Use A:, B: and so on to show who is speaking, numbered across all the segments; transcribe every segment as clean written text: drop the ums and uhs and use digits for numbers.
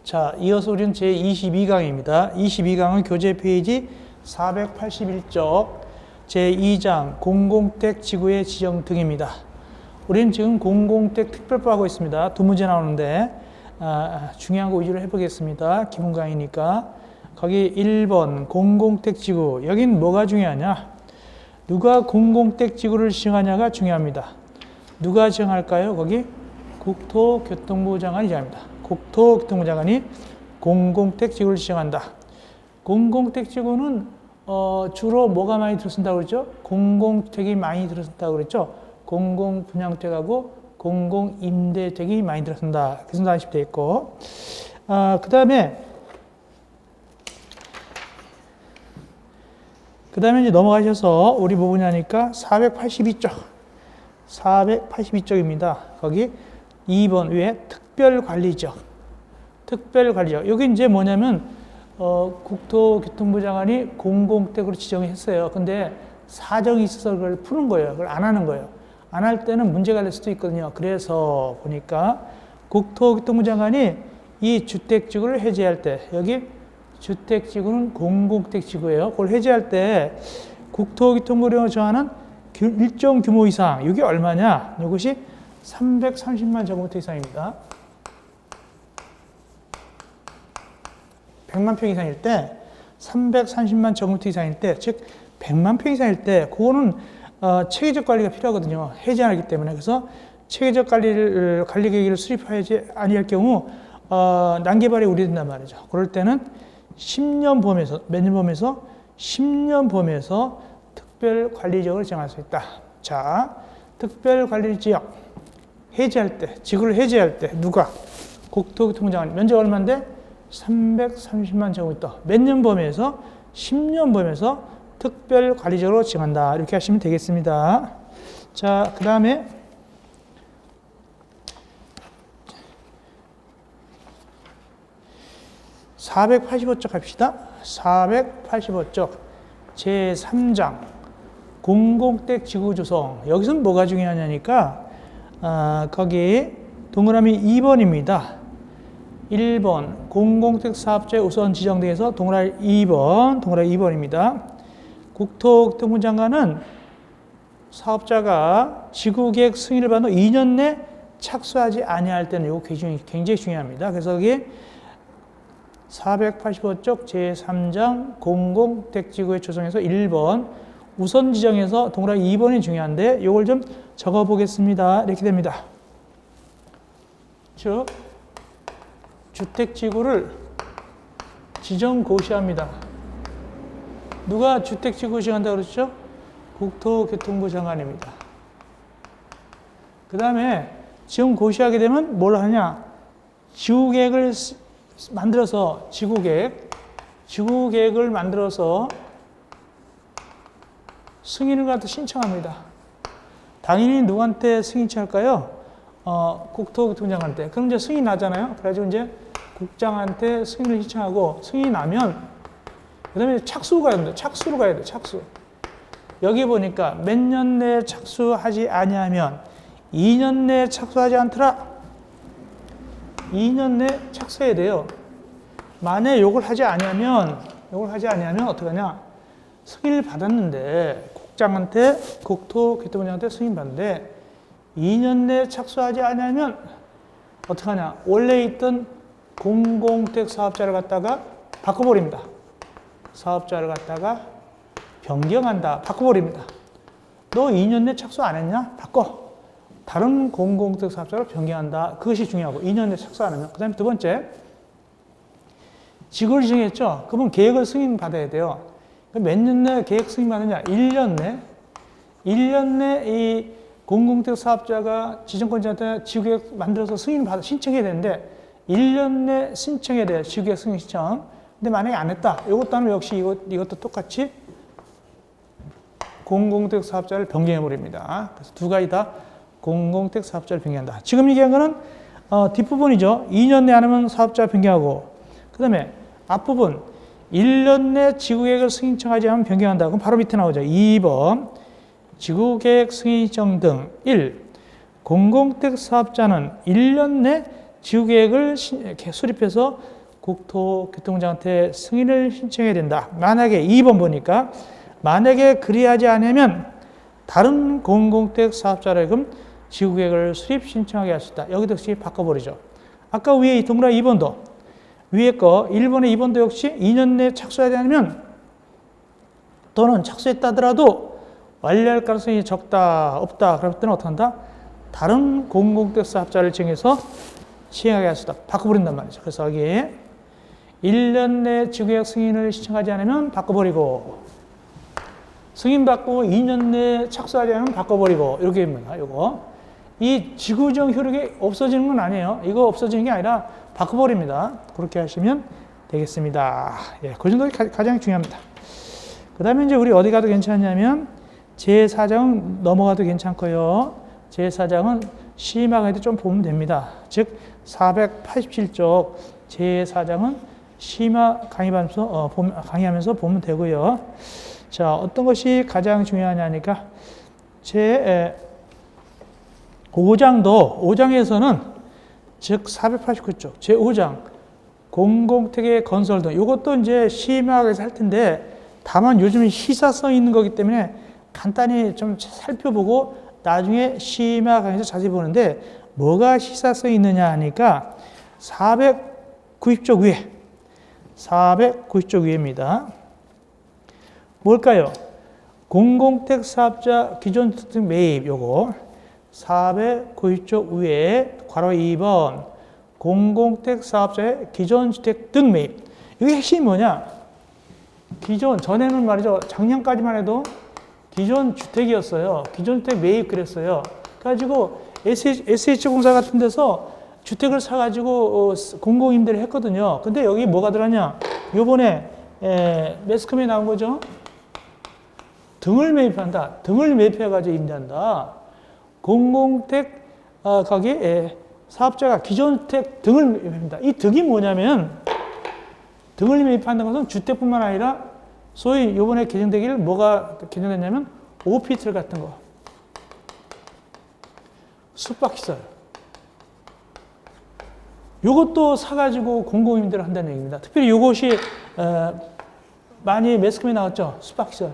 A: 자, 이어서 우리는 제22강입니다. 22강은 교재 페이지 481쪽 제2장 공공택 지구의 지정 등입니다. 우리는 지금 공공택 특별법 하고 있습니다. 두 문제 나오는데 중요한 거 위주로 해보겠습니다. 기본 강의니까. 거기 1번 공공택 지구. 여긴 뭐가 중요하냐? 누가 공공택 지구를 지정하냐가 중요합니다. 누가 지정할까요? 거기 국토교통부 장관이 지정합니다. 국토교통부 장관이 공공택 지구를 지정한다. 공공택 지구는 주로 뭐가 많이 들어선다고 그랬죠? 공공택이 많이 들어선다고 그랬죠? 공공분양택하고 공공임대택이 많이 들어선다. 그 정도 아시면 되겠고. 그 다음에 이제 넘어가셔서 우리 뭐 보냐니까 482쪽. 482쪽입니다. 거기 2번 위에 특별관리지역. 특별관리지역. 여기 이제 뭐냐면, 국토교통부 장관이 공공택으로 지정했어요. 근데 사정이 있어서 그걸 푸는 거예요. 그걸 안 하는 거예요. 안 할 때는 문제가 될 수도 있거든요. 그래서 보니까 국토교통부 장관이 이 주택지구를 해제할 때, 여기 주택지구는 공공택지구예요. 그걸 해제할 때 국토교통부령을 정하는 일정 규모 이상, 이게 얼마냐? 이것이 330만 제곱미터 이상입니다. 100만 평 이상일 때, 330만 제곱미터 이상일 때, 즉 100만 평 이상일 때, 그거는 체계적 관리가 필요하거든요. 해제 안 하기 때문에. 그래서 체계적 관리 계획을 수립하지 아니할 경우 난개발이 우려된단 말이죠. 그럴 때는 10년 범위에서, 몇 년 범위에서? 10년 범위에서 특별관리지역을 정할 수 있다. 자, 특별관리지역 해제할 때, 지구를 해제할 때 누가? 국토교통부 장관. 면적 얼마인데? 330만 제곱미터. 몇 년 범위에서? 10년 범위에서 특별관리지역으로 정한다. 이렇게 하시면 되겠습니다. 자, 그 다음에 485쪽 합시다. 485쪽 제3장 공공택 지구 조성. 여기서는 뭐가 중요하냐니까 거기 동그라미 2번입니다. 1번 공공택 사업자의 우선 지정 등에서 동그라미 2번입니다. 국토교통부 장관은 사업자가 지구계획 승인을 받은 2년 내 착수하지 아니할 때는 이거 굉장히 중요합니다. 그래서 여기 485쪽 제3장 공공택지구의 조성에서 1번 우선 지정에서 동그라미 2번이 중요한데 이걸 좀 적어 보겠습니다. 이렇게 됩니다. 즉 주택지구를 지정 고시합니다. 누가 주택지구 지정한다고 그랬죠? 국토교통부 장관입니다. 그 다음에 지금 고시하게 되면 뭘 하냐? 지구계획을 만들어서 지구계획을 만들어서 승인을 갖다 신청합니다. 당연히 누구한테 승인 신청할까요? 국토교통부 장관한테. 그럼 이제 승인 나잖아요. 그래가지고 이제 국장한테 승인을 신청하고 승인이 나면 그 다음에 착수로 가야 됩니다. 착수로 가야 돼요. 착수. 여기 보니까 몇 년 내에 착수하지 아니하면 2년 내에 착수하지 않더라. 2년 내에 착수해야 돼요. 만약에 요걸 하지 아니하면 어떡하냐? 승인을 받았는데 국장한테 국토교통부 장관한테 승인 받는데 2년 내에 착수하지 아니하면 어떡하냐? 원래 있던 공공택 사업자를 갖다가 바꿔버립니다. 사업자를 갖다가 변경한다. 바꿔버립니다. 너 2년 내에 착수 안 했냐? 바꿔. 다른 공공택 사업자로 변경한다. 그것이 중요하고 2년 내에 착수 안 하면. 그 다음에 두 번째 지구를 지정했죠? 그러면 계획을 승인 받아야 돼요. 몇 년 내에 계획 승인 받느냐? 1년 내. 1년 내 이 공공택 사업자가 지정권자한테 지구계획 만들어서 승인을 받아 신청해야 되는데 1년 내 신청해야 돼요. 지구계획 승인 신청. 근데 만약에 안 했다. 이것도 하면 역시 이것도 똑같이 공공택 사업자를 변경해 버립니다. 그래서 두 가지 다 공공택 사업자를 변경한다. 지금 얘기한 거는 뒷부분이죠. 2년 내 안 하면 사업자 변경하고 그 다음에 앞부분 1년 내 지구계획을 승인 신청하지 않으면 변경한다. 그럼 바로 밑에 나오죠. 2번 지구계획 승인 신청 등 1. 공공택 사업자는 1년 내 지구계획을 수립해서 국토교통부장한테 승인을 신청해야 된다. 만약에 2번 보니까 만약에 그리하지 않으면 다른 공공택 사업자라금 지구계획을 수립 신청하게 할 수 있다. 여기도 역시 바꿔버리죠. 아까 위에 동그라미 2번도 위에 거 1번에 2번도 역시 2년 내에 착수하지 않으면 또는 착수했다 하더라도 완료할 가능성이 적다, 없다. 그럴 때는 어떻게 한다? 다른 공공택 사업자를 정해서 시행하게 할 수 있다. 바꿔버린단 말이죠. 그래서 여기에 1년 내 지구계획 승인을 신청하지 않으면 바꿔버리고 승인받고 2년 내에 착수하지 않으면 바꿔버리고 이렇게 됩니다. 이거 이 지구적 효력이 없어지는 건 아니에요. 이거 없어지는 게 아니라 바꿔버립니다. 그렇게 하시면 되겠습니다. 예, 그 정도가 가장 중요합니다. 그 다음에 이제 우리 어디 가도 괜찮냐면 제4장 넘어가도 괜찮고요. 제4장은 심의학에도 좀 보면 됩니다. 즉 487쪽 제4장은 심의학 강의하면서 보면 되고요. 자, 어떤 것이 가장 중요하냐니까 제 5장에서는 즉 489쪽 제5장 공공택의 건설 등 이것도 이제 심의학에서 할 텐데 다만 요즘은 시사성 있는 거기 때문에 간단히 좀 살펴보고 나중에 심의학 강의에서 자세히 보는데 뭐가 시사성이 있느냐 하니까 490쪽 위에 490쪽 위에입니다. 뭘까요? 공공택 사업자 기존 주택 매입 요거 490쪽 위에 괄호 2번 공공택 사업자의 기존 주택 등 매입. 이게 핵심이 뭐냐? 전에는 말이죠. 작년까지만 해도 기존 주택이었어요. 기존 주택 매입 그랬어요. 그래가지고 SH공사 같은 데서 주택을 사가지고 공공임대를 했거든요. 근데 여기 뭐가 들어가냐? 요번에 매스컴에 나온 거죠. 등을 매입한다. 등을 매입해가지고 임대한다. 공공택 거기 사업자가 기존 주택 등을 매입합니다. 이 등이 뭐냐면 등을 매입한다는 것은 주택뿐만 아니라 소위 요번에 개정되기를 뭐가 개정됐냐면 오피스텔 같은 거, 숙박시설 요것도 사가지고 공공임대를 한다는 얘기입니다. 특별히 요것이 많이 매스컴에 나왔죠. 숙박시설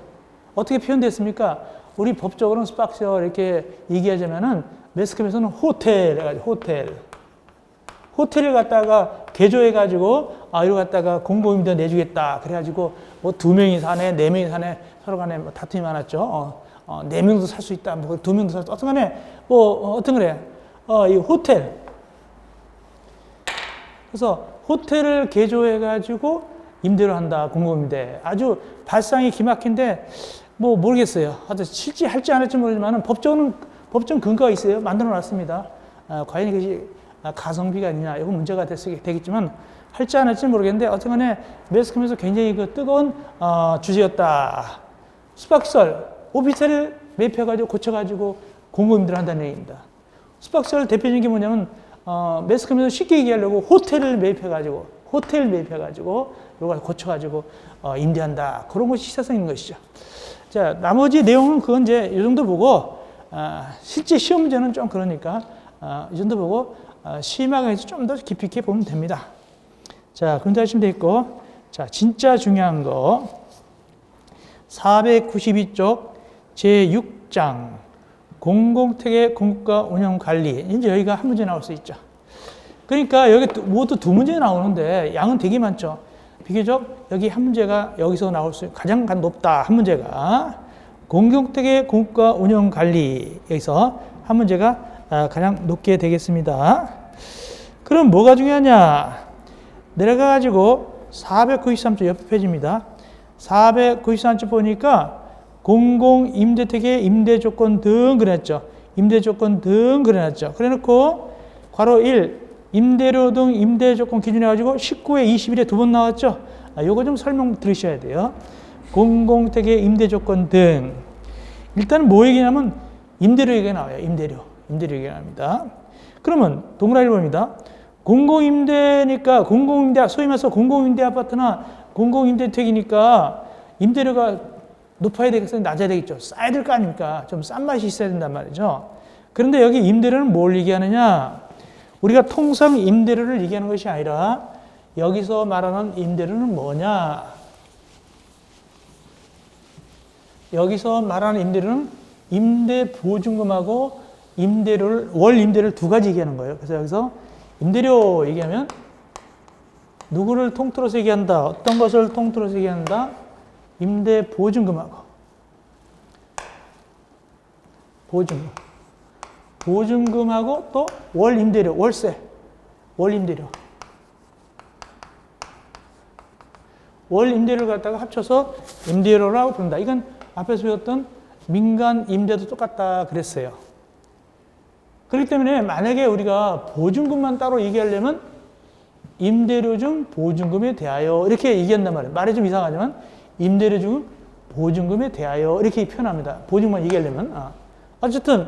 A: 어떻게 표현됐습니까? 우리 법적으로는 숙박시설 이렇게 얘기하자면은 매스컴에서는 호텔 해가지고 호텔을 갖다가 개조해가지고 이거 갖다가 공공임대 내주겠다. 그래가지고 뭐 2명이 사네, 4명이 사네 서로 간에 뭐 다툼이 많았죠. 4명도 살 수 있다. 뭐 2명도 살 수 있다. 어떤 간에 뭐 어떤 그래. 이 호텔. 그래서 호텔을 개조해가지고 임대를 한다. 공공임대. 아주 발상이 기막힌데 뭐 모르겠어요. 하여튼 실제 할지 안 할지 모르지만 법정 근거가 있어요. 만들어 놨습니다. 과연 이것이 가성비가 아니냐, 이건 문제가 되겠지만 할지 안 할지 모르겠는데 어쨌든 간에 매스컴에서 굉장히 그 뜨거운 주제였다. 숙박시설, 오피스텔을 매입해가지고 고쳐가지고 공공임대를 한다는 얘기입니다. 숙박시설 대표적인 게 뭐냐면 매스컴에서 쉽게 얘기하려고 호텔을 매입해가지고 이걸 고쳐가지고 임대한다. 그런 것이 시사성 있는 것이죠. 자, 나머지 내용은 그건 이제 이 정도 보고 실제 시험 문제는 좀 그러니까 이 정도 보고 심의학에서 좀 더 깊이 있게 보면 됩니다. 자, 그런데 하시면 되겠고, 자, 진짜 중요한 거 492쪽 제6장 공공택의 공급과 운영 관리. 이제 여기가 한 문제 나올 수 있죠. 그러니까 여기 모두 2문제 나오는데 양은 되게 많죠. 비교적 여기 한 문제가 여기서 나올 수 가장 높다. 한 문제가 공공택의 공급과 운영 관리. 여기서 한 문제가 가장 높게 되겠습니다. 그럼 뭐가 중요하냐? 내려가가지고 493쪽 옆에 페이지입니다. 493쪽 보니까 공공임대택의 임대조건 등 그랬죠. 임대조건 등 그래놨죠. 그래놓고 괄호 1 임대료 등 임대조건 기준해 가지고 19회 21에 2번 나왔죠. 요거 좀 설명 들으셔야 돼요. 공공택의 임대조건 등 일단은 뭐 얘기냐면 임대료 얘기가 나와요. 임대료 얘기가 나옵니다. 그러면 동그라미를 봅니다. 공공임대니까 공공임대 소위 말해서 공공임대 아파트나 공공임대택이니까 임대료가 높아야 되겠어요? 낮아야 되겠죠? 싸야 될 거 아닙니까? 좀 싼 맛이 있어야 된단 말이죠. 그런데 여기 임대료는 뭘 얘기하느냐? 우리가 통상 임대료를 얘기하는 것이 아니라 여기서 말하는 임대료는 뭐냐? 여기서 말하는 임대료는 임대 보증금하고 월 임대료를 두 가지 얘기하는 거예요. 그래서 여기서 임대료 얘기하면 누구를 통틀어서 얘기한다? 어떤 것을 통틀어서 얘기한다? 임대 보증금하고 보증금하고 또 월 임대료, 월세, 월 임대료. 월 임대료를 갖다가 합쳐서 임대료라고 부른다. 이건 앞에서 배웠던 민간 임대도 똑같다 그랬어요. 그렇기 때문에 만약에 우리가 보증금만 따로 얘기하려면 임대료 중 보증금에 대하여 이렇게 얘기한단 말이에요. 말이 좀 이상하지만 임대료 중 보증금에 대하여 이렇게 표현합니다. 보증금만 얘기하려면. 어쨌든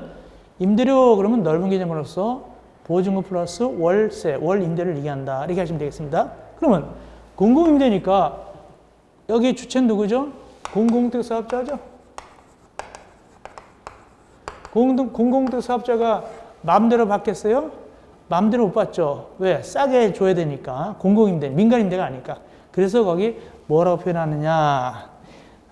A: 임대료 그러면 넓은 개념으로서 보증금 플러스 월세, 월 임대를 얘기한다. 이렇게 하시면 되겠습니다. 그러면 공공임대니까 여기 주체는 누구죠? 공공주택 사업자죠. 공공주택 사업자가 마음대로 받겠어요? 마음대로 못 받죠. 왜? 싸게 줘야 되니까. 공공임대, 민간임대가 아니까. 그래서 거기 뭐라고 표현하느냐.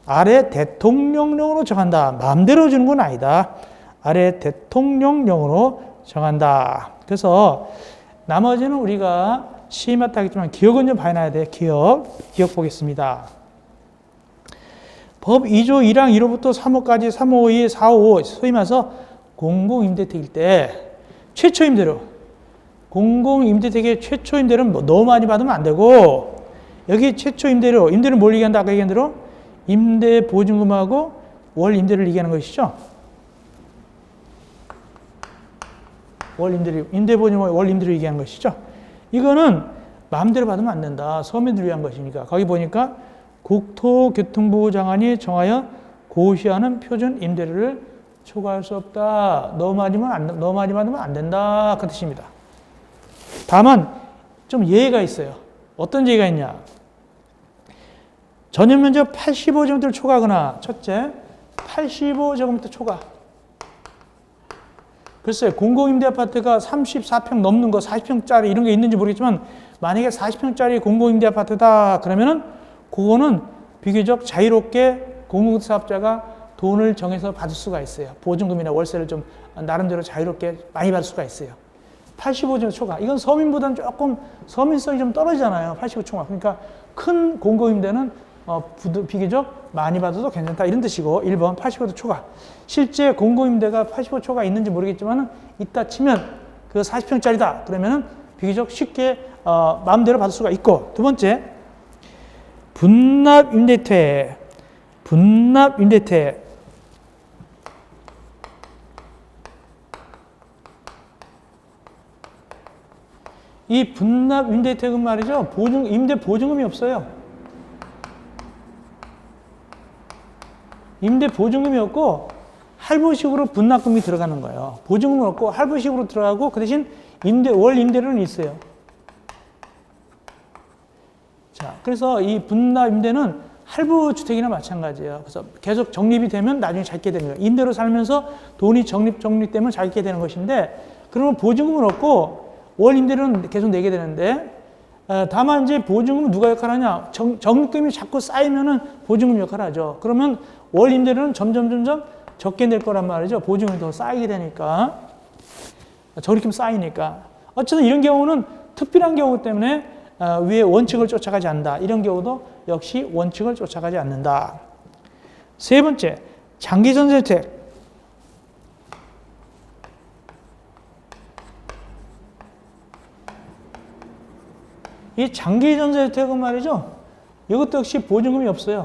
A: 아래 대통령령으로 정한다. 마음대로 주는 건 아니다. 아래 대통령령으로 정한다. 그래서 나머지는 우리가 시마다 하겠지만 기억은 좀 봐놔야 돼. 기억 보겠습니다. 법 2조 1항 1호부터 3호까지 3호, 2, 4, 5 소위 말해서 공공임대택일 때 최초 임대료 공공임대택의 최초 임대료는 너무 많이 받으면 안 되고 여기 최초 임대료는 뭘 얘기한다? 아까 얘기한 대로 임대 보증금하고 월 임대료를 얘기하는 것이죠. 월 임대료, 임대 보증금과 월 임대료를 얘기하는 것이죠. 이거는 마음대로 받으면 안 된다. 서민들을 위한 것이니까. 거기 보니까 국토교통부 장관이 정하여 고시하는 표준 임대료를 초과할 수 없다. 너무 많이 받으면 안 된다. 그 뜻입니다. 다만 좀 예외가 있어요. 어떤 예외가 있냐? 전용면적 85제곱미터를 초과하거나 첫째, 85제곱미터 초과. 글쎄 공공임대 아파트가 34평 넘는 거 40평짜리 이런 게 있는지 모르겠지만 만약에 40평짜리 공공임대 아파트다 그러면은 그거는 비교적 자유롭게 공공사업자가 돈을 정해서 받을 수가 있어요. 보증금이나 월세를 좀 나름대로 자유롭게 많이 받을 수가 있어요. 85제곱 초과. 이건 서민보다는 조금 서민성이 좀 떨어지잖아요. 85 초과. 그러니까 큰 공공임대는 비교적 많이 받아도 괜찮다. 이런 뜻이고 1번 85도 초과. 실제 공공임대가 85 초과 있는지 모르겠지만 있다 치면 그 40평짜리다. 그러면은 비교적 쉽게 마음대로 받을 수가 있고 두 번째 분납임대택. 이 분납임대택은 말이죠. 임대 보증금이 없어요. 임대 보증금이 없고 할부식으로 분납금이 들어가는 거예요. 보증금은 없고 할부식으로 들어가고 그 대신 월 임대료는 있어요. 자, 그래서 이 분납임대는 할부주택이나 마찬가지예요. 그래서 계속 적립이 되면 나중에 잡게 되는 거예요. 임대로 살면서 돈이 적립되면 잡게 되는 것인데 그러면 보증금은 없고 월 임대료는 계속 내게 되는데 다만 이제 보증금은 누가 역할하냐? 적립금이 자꾸 쌓이면은 보증금 역할을 하죠. 그러면 월 임대료는 점점 적게 낼 거란 말이죠. 보증금이 더 쌓이게 되니까 적립금 쌓이니까 어쨌든 이런 경우는 특별한 경우 때문에 위에 원칙을 쫓아가지 않는다. 이런 경우도 역시 원칙을 쫓아가지 않는다. 세 번째, 장기전세주택. 이 장기전세주택은 말이죠. 이것도 역시 보증금이 없어요.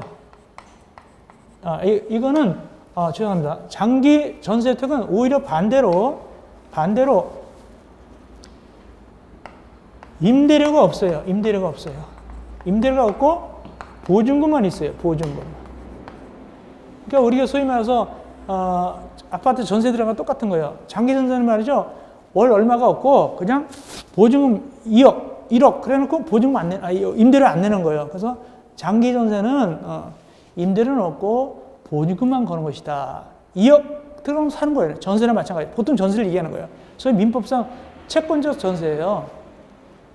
A: 이거는 죄송합니다. 장기전세주택은 오히려 반대로 임대료가 없어요. 임대료가 없고 보증금만 있어요. 보증금. 그러니까 우리가 소위 말해서 아파트 전세 들어가면 똑같은 거예요. 장기 전세는 말이죠. 월 얼마가 없고 그냥 보증금 2억, 1억 그래놓고 보증금 임대료 안 내는 거예요. 그래서 장기 전세는 임대료는 없고 보증금만 거는 것이다. 2억 들어가면 사는 거예요. 전세나 마찬가지. 보통 전세를 얘기하는 거예요. 소위 민법상 채권적 전세예요.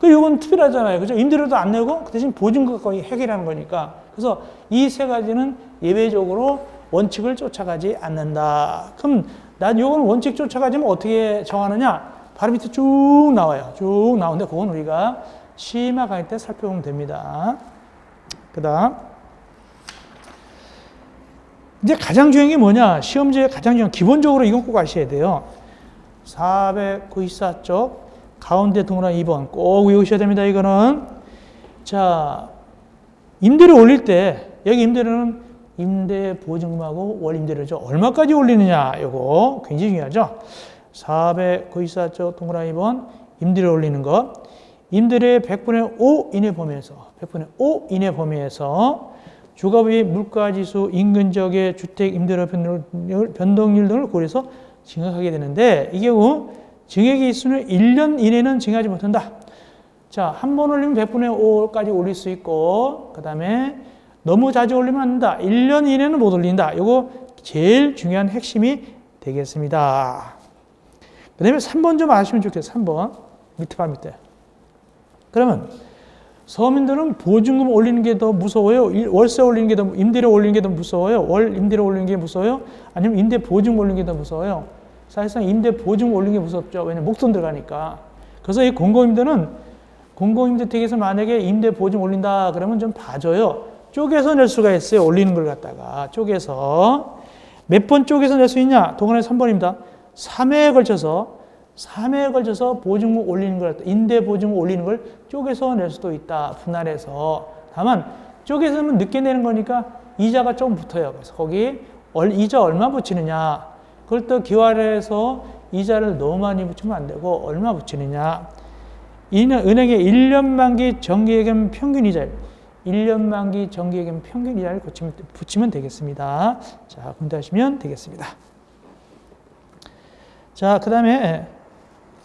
A: 이건 특별하잖아요. 그죠? 임대료도 안 내고 그 대신 보증금과 해결하는 거니까. 그래서 이 세 가지는 예외적으로 원칙을 쫓아가지 않는다. 그럼 난 요건 원칙 쫓아가지면 어떻게 정하느냐? 바로 밑에 쭉 나와요. 쭉 나오는데 그건 우리가 심화 강의 때 살펴보면 됩니다. 그 다음 이제 가장 중요한 게 뭐냐? 시험지에 가장 중요한 기본적으로 이건 꼭 아셔야 돼요. 494쪽 가운데 동그라미 2번 꼭 외우셔야 됩니다. 이거는 자 임대료 올릴 때 여기 임대료는 임대 보증금하고 월 임대료죠. 얼마까지 올리느냐? 이거 굉장히 중요하죠. 494쪽 동그라미 2번 임대료 올리는 것. 임대료의 100분의 5 이내 범위에서 100분의 5 이내 범위에서 주거비, 물가지수, 인근 지역의 주택 임대료 변동률 등을 고려해서 증액하게 되는데 이 경우 증액이 있으면 1년 이내는 증액하지 못한다. 자, 한 번 올리면 100분의 5까지 올릴 수 있고 그 다음에 너무 자주 올리면 안 된다. 1년 이내는 못 올린다. 이거 제일 중요한 핵심이 되겠습니다. 그 다음에 3번 좀 아시면 좋겠어요. 3번 밑에 봐 밑에. 그러면 서민들은 보증금 올리는 게 더 무서워요? 월세 올리는 게 더, 임대료 올리는 게 더 무서워요? 월 임대료 올리는 게 무서워요? 아니면 임대 보증금 올리는 게 더 무서워요? 사실상 임대 보증금 올리는 게 무섭죠. 왜냐면 목돈 들어가니까. 그래서 이 공공임대는 공공임대택에서 만약에 임대 보증금 올린다 그러면 좀 봐줘요. 쪼개서 낼 수가 있어요. 올리는 걸 갖다가. 쪼개서. 몇 번 쪼개서 낼 수 있냐? 동그라미 3번입니다. 3회에 걸쳐서 보증금 올리는 걸, 임대 보증금 올리는 걸 쪼개서 낼 수도 있다. 분할해서. 다만, 쪼개서 는 늦게 내는 거니까 이자가 좀 붙어요. 그래서 거기 이자 얼마 붙이느냐. 그걸 또 기활해서 이자를 너무 많이 붙이면 안 되고, 얼마 붙이느냐. 은행의 1년 만기 정기예금 평균 이자. 1년 만기 정기예금 평균 이자를 붙이면 되겠습니다. 자, 공부하시면 되겠습니다. 자, 그 다음에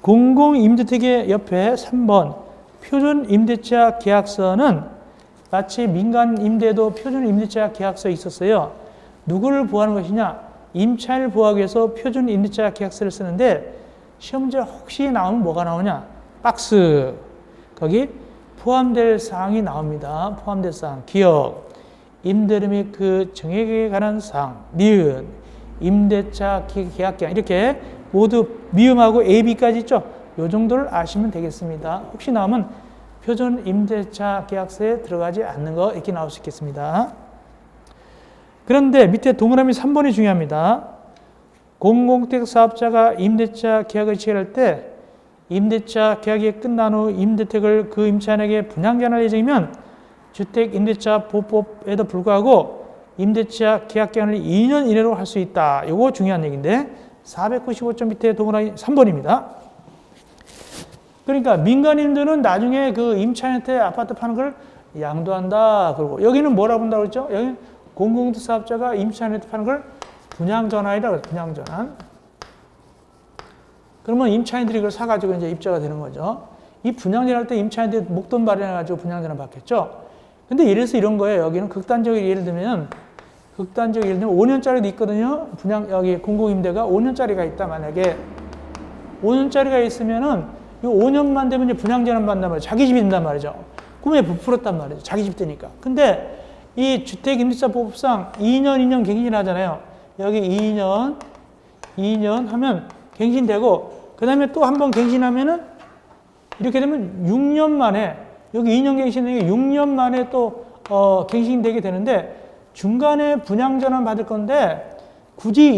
A: 공공임대택의 옆에 3번 표준임대차 계약서는 마치 민간임대도 표준임대차 계약서에 있었어요. 누구를 보호하는 것이냐? 임차인을 보호하기 위해서 표준임대차 계약서를 쓰는데 시험문제 혹시 나오면 뭐가 나오냐? 박스. 거기 포함될 사항이 나옵니다. 포함될 사항. 기억, 임대료 및 그 정액에 관한 사항, 니은, 임대차 계약기간 이렇게 모두 미음하고 A, B까지 있죠. 이 정도를 아시면 되겠습니다. 혹시 나오면 표준 임대차 계약서에 들어가지 않는 거 이렇게 나올 수 있겠습니다. 그런데 밑에 동그라미 3번이 중요합니다. 공공택 사업자가 임대차 계약을 체결할 때 임대차 계약이 끝난 후 임대택을 그 임차인에게 분양전할 예정이면 주택임대차 보호법에도 불구하고 임대차 계약 기간을 2년 이내로 할 수 있다. 이거 중요한 얘기인데 495점 밑에 동그라미 3번입니다. 그러니까 민간임들은 나중에 그 임차인한테 아파트 파는 걸 양도한다. 그리고 여기는 뭐라고 본다고 그랬죠? 여기는 공공택 사업자가 임차인한테 파는 걸 분양전환이라고 그래요. 분양전환. 그러면 임차인들이 그걸 사가지고 이제 입주가 되는 거죠. 이 분양전할 때 임차인들이 목돈 마련해가지고 분양전환 받겠죠. 근데 이래서 이런 거예요. 여기는 극단적인 예를 들면 5년짜리도 있거든요. 여기 공공임대가 5년짜리가 있다. 만약에 5년짜리가 있으면은 이 5년만 되면 이제 분양전환 받는단 말이죠. 자기 집이 된단 말이죠. 꿈에 부풀었단 말이죠. 자기 집 되니까. 근데 이 주택임대차 보호법상 2년 갱신하잖아요. 여기 2년 하면 갱신되고, 그 다음에 또 한 번 갱신하면은 이렇게 되면 6년 만에, 여기 2년 갱신되는 게 6년 만에 또 갱신되게 되는데, 중간에 분양전환 받을 건데 굳이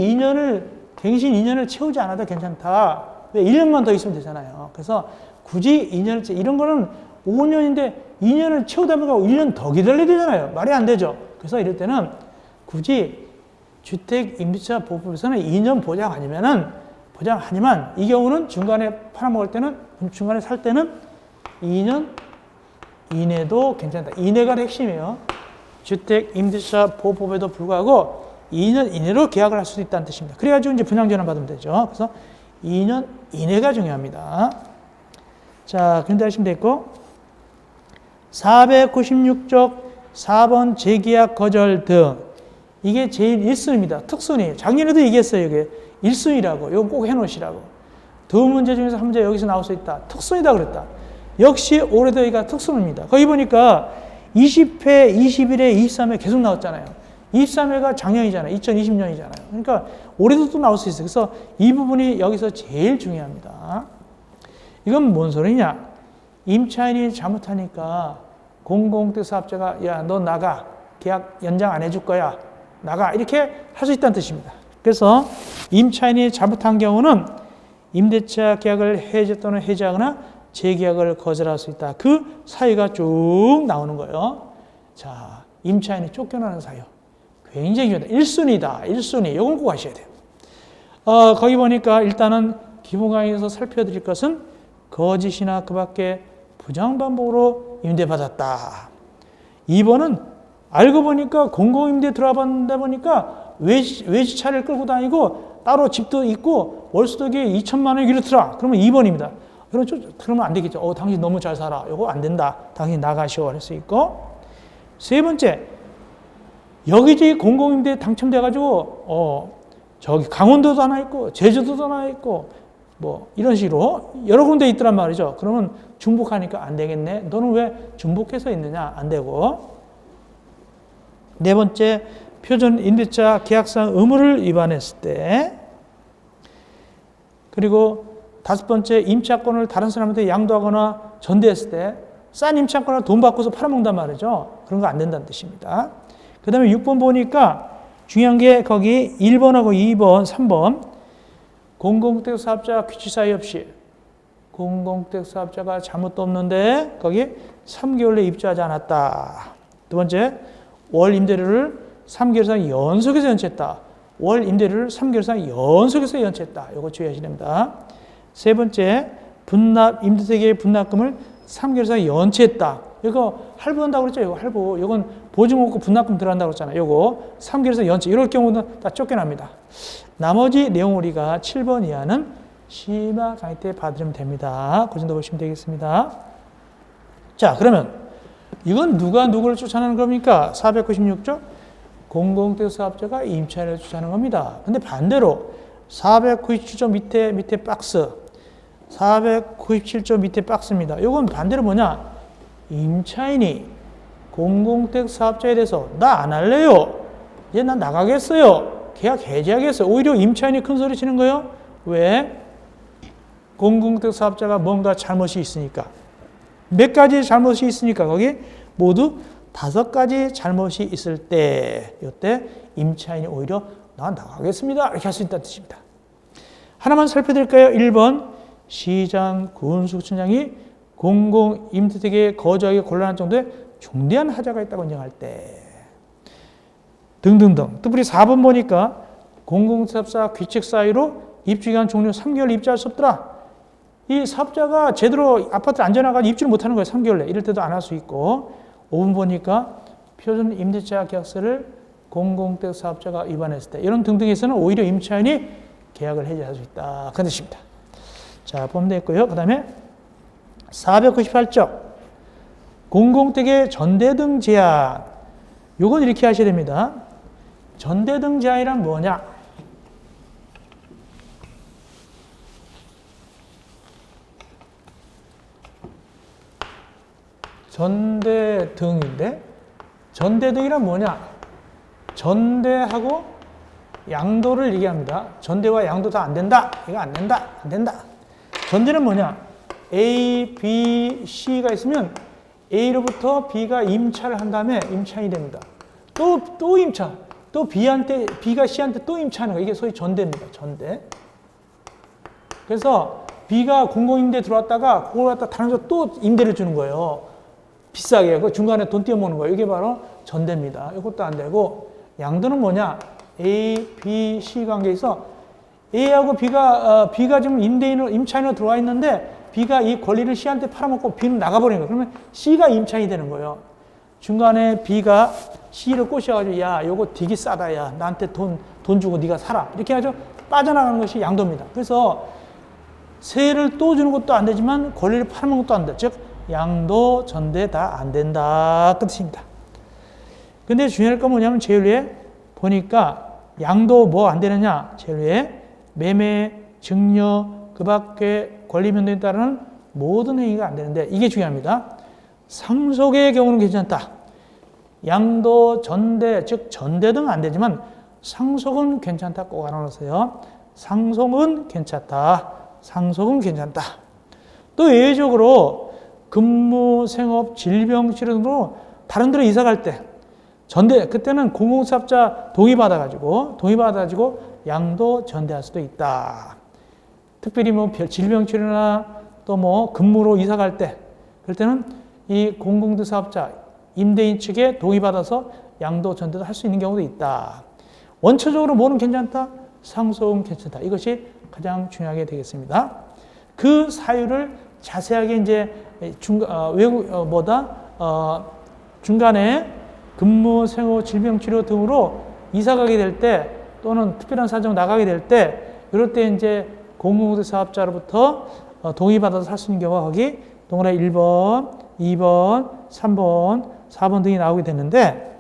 A: 갱신 2년을 채우지 않아도 괜찮다. 왜? 1년만 더 있으면 되잖아요. 그래서 굳이 2년을 이런 거는 5년인데 2년을 채우다 보니까 1년 더 기다려야 되잖아요. 말이 안 되죠. 그래서 이럴 때는 굳이 주택임대차 보호법에서는 2년 보장 아니면 이 경우는 중간에 팔아먹을 때는, 중간에 살 때는 2년 이내도 괜찮다. 이내가 핵심이에요. 주택임대차 보호법에도 불구하고 2년 이내로 계약을 할 수 있다는 뜻입니다. 그래가지고 이제 분양전환 받으면 되죠. 그래서 2년 이내가 중요합니다. 자, 그런데 하시면 되겠고, 496쪽 4번 재계약 거절 등, 이게 제일 1순위입니다. 특순위. 작년에도 얘기했어요. 이게 1순위라고. 이거 꼭 해놓으시라고. 두 문제 중에서 한 문제 여기서 나올 수 있다. 특순위다 그랬다. 역시 오래되기가 특수입니다. 거기 보니까 20회, 21회, 23회 계속 나왔잖아요. 23회가 작년이잖아요. 2020년이잖아요. 그러니까 올해도 또 나올 수 있어요. 그래서 이 부분이 여기서 제일 중요합니다. 이건 뭔 소리냐? 임차인이 잘못하니까 공공택 사업자가 야, 너 나가. 계약 연장 안 해줄 거야. 나가. 이렇게 할 수 있다는 뜻입니다. 그래서 임차인이 잘못한 경우는 임대차 계약을 해제 또는 해지하거나 재계약을 거절할 수 있다. 그 사유가 쭉 나오는 거예요. 자, 임차인이 쫓겨나는 사유. 굉장히 중요하다. 1순위다. 1순위. 이걸 꼭 아셔야 돼요. 거기 보니까 일단은 기본 강의에서 살펴드릴 것은 거짓이나 그 밖에 부정반복으로 임대받았다. 2번은 알고 보니까 공공임대 들어봤다 보니까 외지차를 끌고 다니고 따로 집도 있고 월수독에 2천만 원 이렇더라. 그러면 2번입니다. 그러면 안 되겠죠. 당신 너무 잘 살아. 이거 안 된다. 당신 나가시오. 할 수 있고. 세 번째, 여기저기 공공임대 당첨돼가지고 저기 강원도도 하나 있고 제주도도 하나 있고 뭐 이런 식으로 여러 군데 있더란 말이죠. 그러면 중복하니까 안 되겠네. 너는 왜 중복해서 있느냐? 안 되고. 네 번째, 표준 임대차 계약상 의무를 위반했을 때. 그리고 다섯 번째, 임차권을 다른 사람한테 양도하거나 전대했을 때 싼 임차권을 돈 받고서 팔아먹는단 말이죠. 그런 거 안 된다는 뜻입니다. 그 다음에 6번 보니까 중요한 게 거기 1번하고 2번, 3번 공공택 사업자 규칙 사유 없이 공공택 사업자가 잘못도 없는데 거기 3개월 내에 입주하지 않았다. 두 번째, 월 임대료를 3개월 이상 연속해서 연체했다. 월 임대료를 3개월 이상 연속해서 연체했다. 이거 주의하셔야 됩니다. 세 번째, 분납, 임대택의 분납금을 3개월 이상 연체했다. 이거 할부한다고 그랬죠? 이거 할부. 이건 보증 없고 분납금 들어간다고 그랬잖아요. 이거 3개월 이상 연체. 이럴 경우는 다 쫓겨납니다. 나머지 내용 우리가 7번 이하는 심화 강의 때 봐드리면 됩니다. 그 정도 보시면 되겠습니다. 자, 그러면 이건 누가 누구를 쫓아내는 겁니까? 496조 공공택 사업자가 임차인을 쫓아내는 겁니다. 근데 반대로 497조 밑에 박스 497조 밑에 박스입니다. 이건 반대로 뭐냐? 임차인이 공공택 사업자에 대해서 나 안 할래요. 이제 나 나가겠어요. 계약 해지하겠어요. 오히려 임차인이 큰 소리 치는 거예요. 왜? 공공택 사업자가 뭔가 잘못이 있으니까. 몇 가지 잘못이 있으니까 거기 모두 5가지 잘못이 있을 때 이때 임차인이 오히려 나 나가겠습니다. 이렇게 할 수 있다는 뜻입니다. 하나만 살펴드릴까요? 1번 시장 군수청장이 공공임대택에 거주하기 곤란한 정도의 중대한 하자가 있다고 인정할 때 등등등. 또 우리 4번 보니까 공공사업자 규칙 사유로 입주기간 종료 3개월 입주할 수 없더라. 이 사업자가 제대로 아파트를 안 전화가지고 입주를 못하는 거예요. 3개월 내. 이럴 때도 안 할 수 있고. 5번 보니까 표준 임대차 계약서를 공공택 사업자가 위반했을 때 이런 등등에서는 오히려 임차인이 계약을 해지할 수 있다. 그런 뜻입니다. 자, 보면 되겠고요. 그 다음에 498조 공공택의 전대등 제한. 요건 이렇게 하셔야 됩니다. 전대등 제한이란 뭐냐? 전대등인데 전대등이란 뭐냐? 전대하고 양도를 얘기합니다. 전대와 양도 다 안 된다. 이거 안 된다. 안 된다. 전대는 뭐냐? A, B, C가 있으면 A로부터 B가 임차를 한 다음에 임차인이 됩니다. 또 임차. 또 B한테, B가 C한테 또 임차하는 거. 이게 소위 전대입니다. 전대. 그래서 B가 공공임대 들어왔다가 그걸 갖다 다른 데서 또 임대를 주는 거예요. 비싸게. 그 중간에 돈 띄워먹는 거예요. 이게 바로 전대입니다. 이것도 안 되고, 양도는 뭐냐? A, B, C 관계에서 A하고 B가 지금 임차인으로 들어와 있는데 B가 이 권리를 C한테 팔아먹고 B는 나가버리는 거예요. 그러면 C가 임차인이 되는 거예요. 중간에 B가 C를 꼬셔가지고 야, 요거 되게 싸다. 야, 나한테 돈 주고 네가 사라. 이렇게 해가지고 빠져나가는 것이 양도입니다. 그래서 세를 또 주는 것도 안 되지만 권리를 팔아먹는 것도 안 돼. 즉 양도, 전대 다 안 된다. 그 뜻입니다. 근데 중요할 건 뭐냐면 제일 위에 보니까 양도 뭐 안 되느냐? 제일 위에 매매, 증여, 그 밖에 권리 변동에 따른 모든 행위가 안 되는데 이게 중요합니다. 상속의 경우는 괜찮다. 양도, 전대, 즉 전대 등은 안 되지만 상속은 괜찮다. 꼭 알아놓으세요. 상속은 괜찮다. 상속은 괜찮다. 또 예외적으로 근무, 생업, 질병 치료 등으로 다른 데로 이사 갈 때 전대, 그때는 공공사업자 동의받아가지고 양도 전대할 수도 있다. 특별히 뭐 질병 치료나 또 뭐 근무로 이사 갈 때, 그럴 때는 이 공공도 사업자, 임대인 측에 동의받아서 양도 전대도 할 수 있는 경우도 있다. 원초적으로 뭐는 괜찮다? 상속은 괜찮다. 이것이 가장 중요하게 되겠습니다. 그 사유를 자세하게 이제 중간에 근무, 생업, 질병 치료 등으로 이사 가게 될 때 또는 특별한 사정 나가게 될 때 이럴 때 이제 공공도 사업자로부터 동의받아서 할 수 있는 경우가 거기 동그라미 1번, 2번, 3번, 4번 등이 나오게 됐는데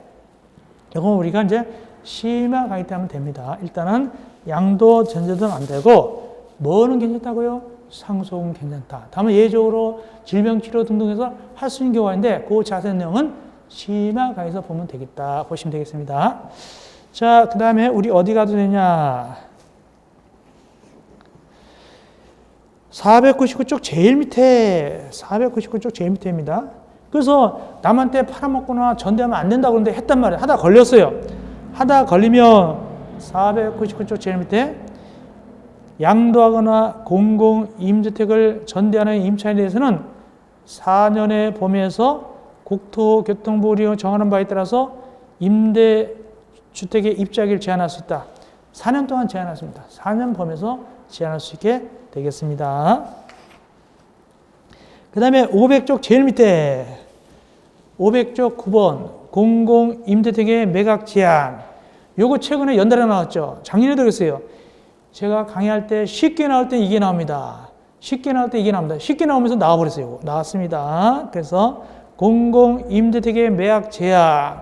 A: 이건 우리가 이제 심화 강의 때 하면 됩니다. 일단은 양도 전제도 안 되고 뭐는 괜찮다고요? 상속은 괜찮다. 다음에 예외적으로 질병치료 등등해서 할 수 있는 경우가 있는데 그 자세한 내용은 심화 강의에서 보면 되겠다. 보시면 되겠습니다. 자, 그 다음에 우리 어디 가도 되냐? 499쪽 제일 밑에, 499쪽 제일 밑에입니다. 그래서 남한테 팔아먹거나 전대하면 안 된다고 그러는데 했단 말이에요. 하다 걸렸어요. 하다 걸리면 499쪽 제일 밑에 양도하거나 공공임대택을 전대하는 임차인에 대해서는 4년의 범위에서 국토교통부가 정하는 바에 따라서 임대주택의 입주하기를 제한할 수 있다. 4년 동안 제한할 수 있습니다. 4년 범위에서 제한할 수 있게 되겠습니다. 그 다음에 500쪽 제일 밑에 500쪽 9번 공공임대택의 매각 제한. 요거 최근에 연달아 나왔죠. 작년에도 그랬어요. 제가 강의할 때 쉽게 나올 때 이게 나옵니다. 쉽게 나올 때 이게 나옵니다. 쉽게 나오면서 나와버렸어요. 나왔습니다. 그래서 공공임대택의 매각 제한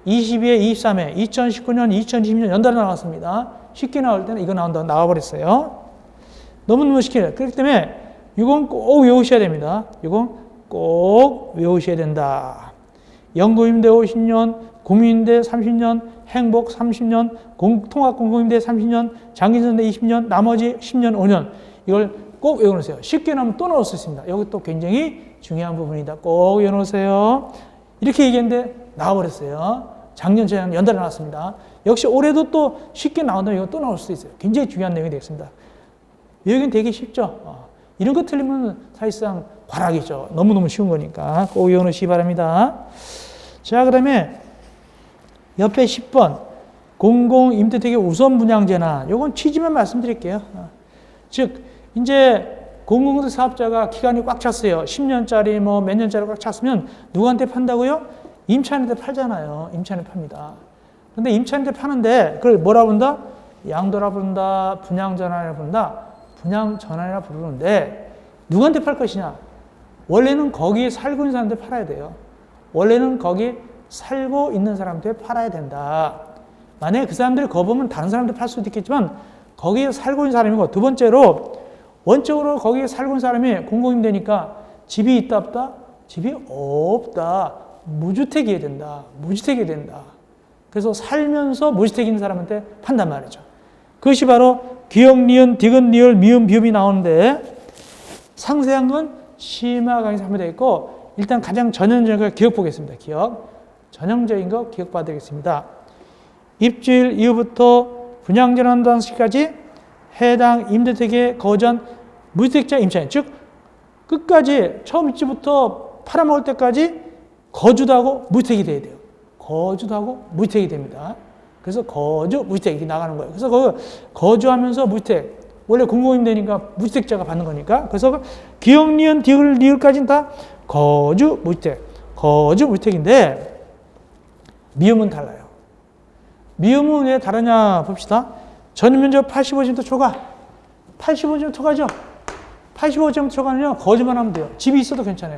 A: 22회, 23회, 2019년, 2020년 연달아 나왔습니다. 쉽게 나올 때는 이거 나온다고 나와버렸어요. 너무너무 쉽게. 그렇기 때문에 이건 꼭 외우셔야 됩니다. 이건 꼭 외우셔야 된다. 연금임대 50년, 국민임대 30년, 행복 30년, 통합공공임대 30년, 장기전대 20년, 나머지 10년, 5년. 이걸 꼭 외워놓으세요. 쉽게 나오면 또 나올 수 있습니다. 여기 또 굉장히 중요한 부분이다. 꼭 외워놓으세요. 이렇게 얘기했는데 나와버렸어요. 작년, 재작 연달아 나왔습니다. 역시 올해도 또 쉽게 나온다면 이거 또 나올 수도 있어요. 굉장히 중요한 내용이 되겠습니다. 외우기는 되게 쉽죠. 이런 거 틀리면 사실상 과락이죠. 너무너무 쉬운 거니까 꼭 외워놓으시기 바랍니다. 자, 그 다음에 옆에 10번 공공임대택의 우선 분양 제한. 요건 취지만 말씀드릴게요. 즉 이제 공공임대 사업자가 기간이 꽉 찼어요. 10년짜리 뭐 몇 년짜리 꽉 찼으면 누구한테 판다고요? 임차인한테 팔잖아요. 임차인한테 팝니다. 근데 임차인한테 파는데 그걸 뭐라 부른다? 양도라 부른다. 분양 전환이라 부른다. 분양 전환이라 부르는데 누구한테 팔 것이냐? 원래는 거기에 살고 있는 사람한테 팔아야 돼요. 원래는 거기 살고 있는 사람한테 팔아야 된다. 만약에 그 사람들이 거부하면 다른 사람한테 팔 수도 있겠지만 거기에 살고 있는 사람이고, 두 번째로 원적으로 거기에 살고 있는 사람이 공공임대니까 집이 있다 없다? 집이 없다. 무주택이어야 된다. 무주택이어야 된다. 그래서 살면서 무주택 있는 사람한테 판단 말이죠. 그것이 바로 기역, 니은, 디귿, 리을, 미음, 비음이 나오는데 상세한 건 심화 강의에서 하면 되겠고 일단 가장 전형적인 걸 기억 보겠습니다. 기억. 전형적인 거 기억 봐드리겠습니다. 입주일 이후부터 분양전환 당시까지 해당 임대택에 거주한 무주택자 임차인, 즉 끝까지 처음 입주부터 팔아먹을 때까지 거주도 하고 무주택이 돼야 돼요. 거주도 하고 무주택이 됩니다. 그래서 거주, 무주택이 나가는 거예요. 그래서 그 거주하면서 무주택, 원래 공공임대니까 무주택자가 받는 거니까. 그래서 기역, 니은, 디귿, 리을까지는 다 거주, 무주택, 거주, 무주택인데 미음은 달라요. 미음은 왜 다르냐 봅시다. 전면적 85% 초과. 85% 초과죠. 85% 초과는요, 거주만 하면 돼요. 집이 있어도 괜찮아요.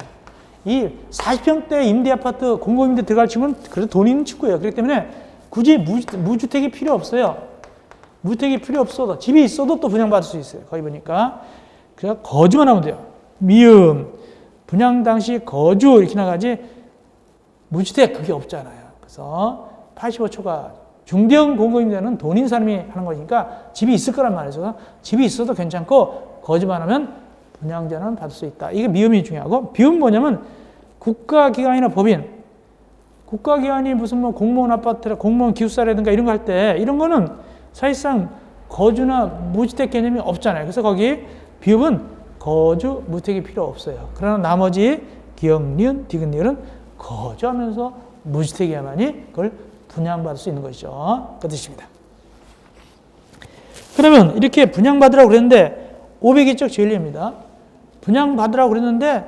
A: 이 40평대 임대 아파트, 공공임대 들어갈 친구는 그래도 돈 있는 친구예요. 그렇기 때문에 굳이 무주택이 필요 없어요. 무주택이 필요 없어도, 집이 있어도 또 분양받을 수 있어요. 거기 보니까. 그래서 거주만 하면 돼요. 미음, 분양 당시 거주 이렇게 나가지 무주택 그게 없잖아요. 그래서 85초가 중대형 공공임대는 돈 있는 사람이 하는 거니까 집이 있을 거란 말이죠. 집이 있어도 괜찮고 거주만 하면 분양전환 받을 수 있다. 이게 미음이 중요하고 비음은 뭐냐면 국가기관이나 법인, 국가기관이 무슨 뭐 공무원 아파트라 공무원 기숙사라든가 이런 거 할 때 이런 거는 사실상 거주나 무주택 개념이 없잖아요. 그래서 거기 비읍은 거주, 무주택이 필요 없어요. 그러나 나머지 기역, 니은, 디귿, 니을은 거주하면서 무주택이야만이 그걸 분양받을 수 있는 것이죠. 그 뜻입니다. 그러면 이렇게 분양받으라고 그랬는데 502쪽 제1예입니다. 분양받으라고 그랬는데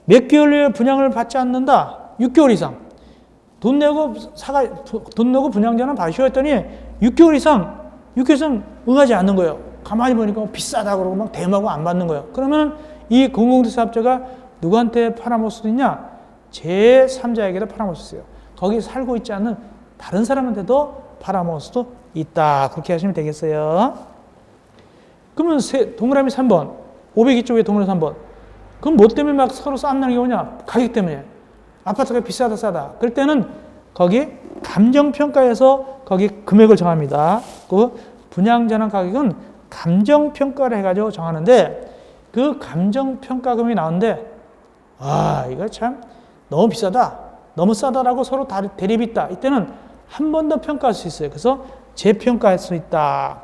A: 몇 개월 내에 분양을 받지 않는다. 6개월 이상. 돈 내고 분양전환 받으시오 했더니 6개월 이상 응하지 않는 거예요. 가만히 보니까 비싸다 그러고 막 대마고 안 받는 거예요. 그러면 이 공공재 사업자가 누구한테 팔아먹을 수도 있냐? 제3자에게도 팔아먹을 수 있어요. 거기 살고 있지 않는 다른 사람한테도 팔아먹을 수도 있다. 그렇게 하시면 되겠어요. 그러면 동그라미 3번, 502쪽에 동그라미 3번. 그럼 뭐 때문에 막 서로 싸움나는 게 뭐냐? 가격 때문에. 아파트가 비싸다 싸다. 그럴 때는 거기 감정평가에서 거기 금액을 정합니다. 그 분양전환 가격은 감정평가를 해가지고 정하는데 그 감정평가금이 나오는데 이거 참 너무 비싸다. 너무 싸다라고 서로 대립이 있다. 이때는 한 번 더 평가할 수 있어요. 그래서 재평가할 수 있다.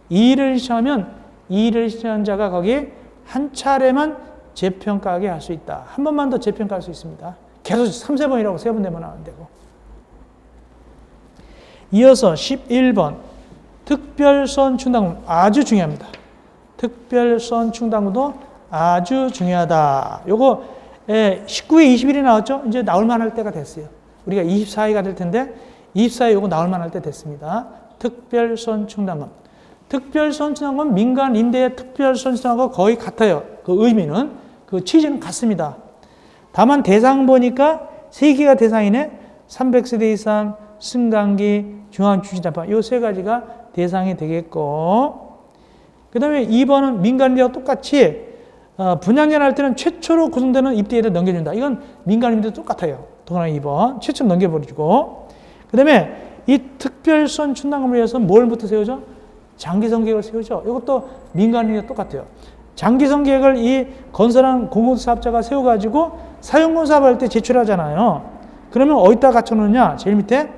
A: 이의를 시청하면 이의를 시청한 자가 거기 한 차례만 재평가하게 할 수 있다. 한 번만 더 재평가할 수 있습니다. 계속 3-4번이라고 3번 되면 안 되고. 이어서 11번 특별선 충당금 아주 중요합니다. 특별선 충당금도 아주 중요하다. 요거 19회 20일이 나왔죠? 이제 나올 만할 때가 됐어요. 우리가 24회가 될 텐데 24회 요거 나올 만할 때 됐습니다. 특별선 충당금. 특별선 충당금 민간 임대의 특별선 충당금과 거의 같아요. 그 의미는 그 취지는 같습니다. 다만 대상 보니까 3개가 대상이네. 300세대 이상, 승강기, 중앙주시장판 요 3가지가 대상이 되겠고 그 다음에 2번은 민간임대와 똑같이 분양전 할 때는 최초로 구성되는 입대에다 넘겨준다. 이건 민간임대도 똑같아요. 동그라미 2번 최초로 넘겨버리고 그 다음에 이 특별선 충당금을 위해서 뭘부터 세우죠? 장기성 계획을 세우죠. 이것도 민간임대와 똑같아요. 장기성 계획을 이 건설한 공공사업자가 세워가지고 사용권 사업할 때 제출하잖아요. 그러면 어디다 갖춰놓느냐? 제일 밑에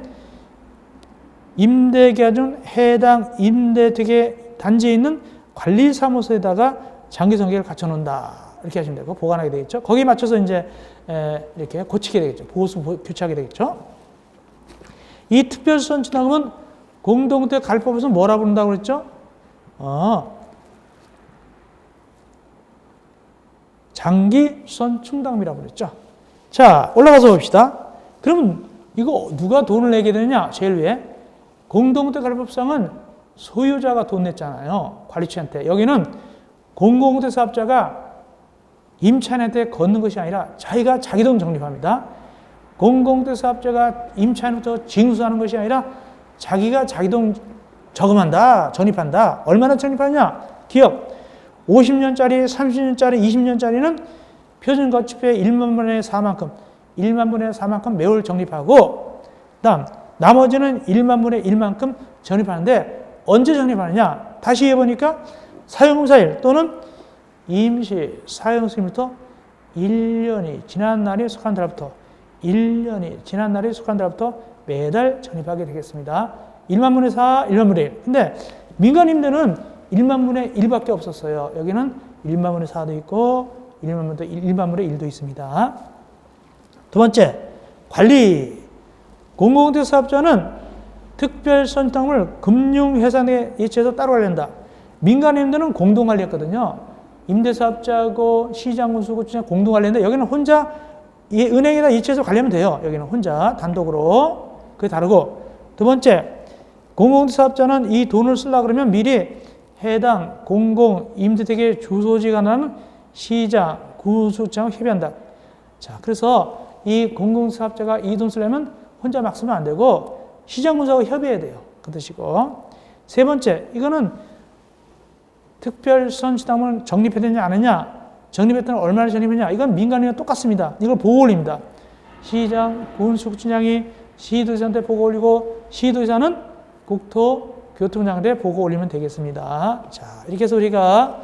A: 임대계약 중 해당 임대되게 단지에 있는 관리사무소에다가 장기성 계획을 갖춰놓는다. 이렇게 하시면 되고 보관하게 되겠죠. 거기에 맞춰서 이제 이렇게 고치게 되겠죠. 보수 교체하게 되겠죠. 이 특별선 충당금은 공동주택 관리법에서 뭐라 부른다고 그랬죠? 장기선 충당금이라고 그랬죠. 자, 올라가서 봅시다. 그러면 이거 누가 돈을 내게 되느냐? 제일 위에 공동주택 관리법상은 소유자가 돈 냈잖아요. 관리처한테. 여기는 공공주택 사업자가 임차인한테 걷는 것이 아니라 자기가 자기 돈 적립합니다. 공공주택 사업자가 임차인부터 징수하는 것이 아니라 자기가 자기 돈 저금한다, 적립한다. 얼마나 적립하냐? 기업 50년짜리, 30년짜리, 20년짜리는 표준 거치표의 1만 분의 4만큼, 1만 분의 4만큼 매월 적립하고 그다음 나머지는 1만 분의 1만큼 적립하는데 언제 적립하느냐? 다시 해보니까 사용사일 또는 임시 사용승일부터 1년이 지난 날이 속한 달부터 1년이 지난 날이 속한 달부터 매달 적립하게 되겠습니다. 1만 분의 4, 1만 분의 1. 근데 민간임대는 1만 분의 1밖에 없었어요. 여기는 1만 분의 4도 있고 1만 분의 1도 있습니다. 두 번째, 관리. 공공주택 사업자는 특별선정을 금융회사 내 예치해서 따로 관리한다. 민간임대는 공동관리했거든요. 임대사업자하고 시장군수고 공동관리인데 여기는 혼자 은행에다 예치해서 관리하면 돼요. 여기는 혼자 단독으로. 그게 다르고. 두 번째, 공공주택 사업자는 이 돈을 쓰려고 그러면 미리 해당 공공임대택의 주소지가 나는 시장, 구수장과 협의한다. 자, 그래서 이 공공사업자가 이 돈 쓰려면 혼자 막 쓰면 안 되고 시장군수하고 협의해야 돼요. 그 뜻이고. 세 번째, 이거는 특별선취당을 적립해야 되냐 안 하냐? 적립했더니 얼마나 적립했냐? 이건 민간이랑 똑같습니다. 이걸 보고 올립니다. 시장, 군수구청장이 시도지사한테 보고 올리고 시도지사는 국토교통부장한테 보고 올리면 되겠습니다. 자, 이렇게 해서 우리가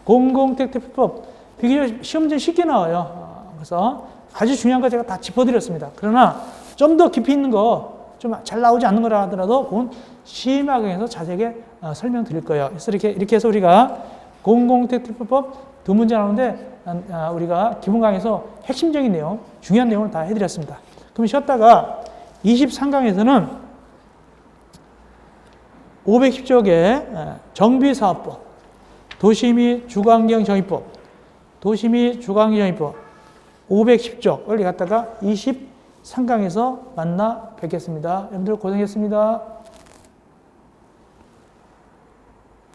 A: 공공택지법 비교적 시험지 쉽게 나와요. 그래서 아주 중요한 거 제가 다 짚어드렸습니다. 그러나 좀 더 깊이 있는 거 좀 잘 나오지 않는 거라 하더라도 그건 시험학에서 자세하게 설명드릴 거예요. 그래서 이렇게 해서 우리가 공공택지법 두 문제 나오는데 우리가 기본 강의에서 핵심적인 내용, 중요한 내용을 다 해드렸습니다. 그럼 쉬었다가 23강에서는 510쪽에 정비사업법, 도시 및 주거환경 정의법, 도시 및 주거환경 정의법 510쪽을 갖다가 23강에서 만나 뵙겠습니다. 여러분들 고생했습니다.